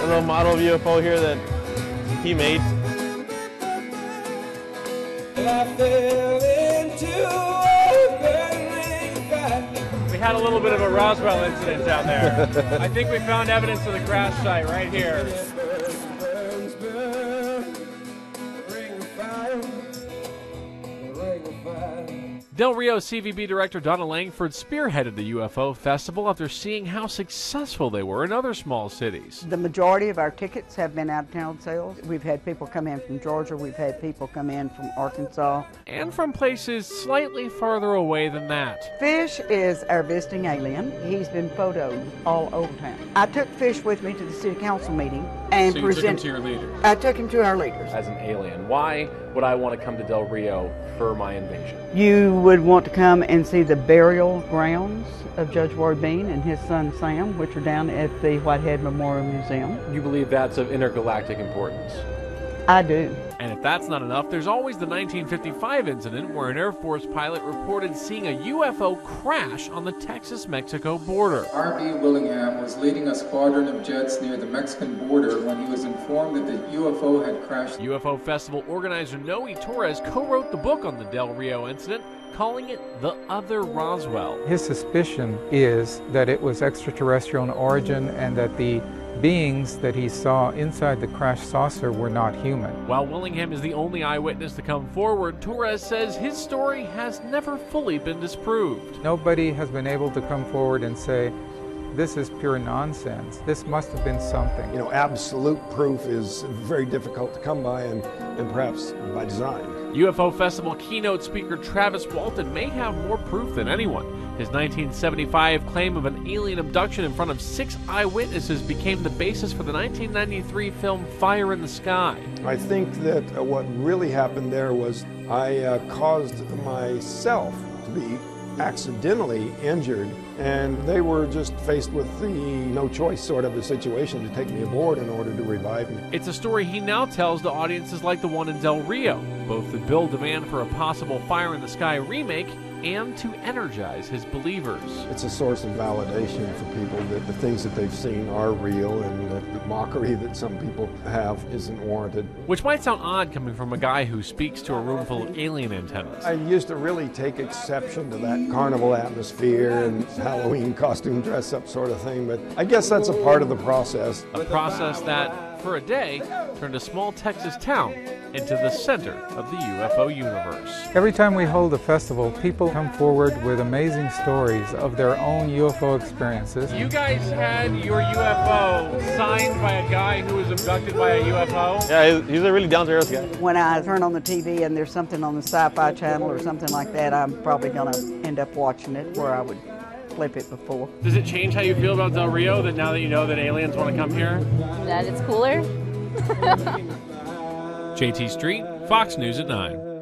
little model of UFO here that he made. We had a little bit of a Roswell incident down there. I think we found evidence of the crash site right here. Del Rio CVB director Donna Langford spearheaded the UFO Festival after seeing how successful they were in other small cities. The majority of our tickets have been out-of-town sales. We've had people come in from Georgia, we've had people come in from Arkansas. And from places slightly farther away than that. Fish is our visiting alien. He's been photoed all over town. I took Fish with me to the city council meeting and So you took him to your leaders? I took him to our leaders. As an alien, why would I want to come to Del Rio for my invasion? You would want to come and see the burial grounds of Judge Ward Bean and his son Sam, which are down at the Whitehead Memorial Museum. You believe that's of intergalactic importance? I do. And if that's not enough, there's always the 1955 incident where an Air Force pilot reported seeing a UFO crash on the Texas-Mexico border. R.B. Willingham was leading a squadron of jets near the Mexican border when he was informed that the UFO had crashed. UFO Festival organizer Noe Torres co-wrote the book on the Del Rio incident, calling it The Other Roswell. His suspicion is that it was extraterrestrial in origin and that the beings that he saw inside the crash saucer were not human. While Willingham is the only eyewitness to come forward, Torres says his story has never fully been disproved. Nobody has been able to come forward and say, this is pure nonsense. This must have been something. You know, absolute proof is very difficult to come by, and perhaps by design. UFO Festival keynote speaker Travis Walton may have more proof than anyone. His 1975 claim of an alien abduction in front of 6 eyewitnesses became the basis for the 1993 film Fire in the Sky. I think that what really happened there was I caused myself to be accidentally injured, and they were just faced with the no choice sort of a situation to take me aboard in order to revive me. It's a story he now tells to audiences like the one in Del Rio, both to build demand for a possible Fire in the Sky remake and to energize his believers. It's a source of validation for people that the things that they've seen are real, and that the mockery that some people have isn't warranted. Which might sound odd coming from a guy who speaks to a room full of alien antennas. I used to really take exception to that carnival atmosphere and Halloween costume dress-up sort of thing, but I guess that's a part of the process. A process that, for a day, turned a small Texas town into the center of the UFO universe. Every time we hold a festival, people come forward with amazing stories of their own UFO experiences. You guys had your UFO signed by a guy who was abducted by a UFO? Yeah, he's a really down-to-earth guy. When I turn on the TV and there's something on the Sci-Fi channel or something like that, I'm probably going to end up watching it, where I would flip it before. Does it change how you feel about Del Rio, that now that you know that aliens want to come here? That it's cooler. JT Street, Fox News at 9.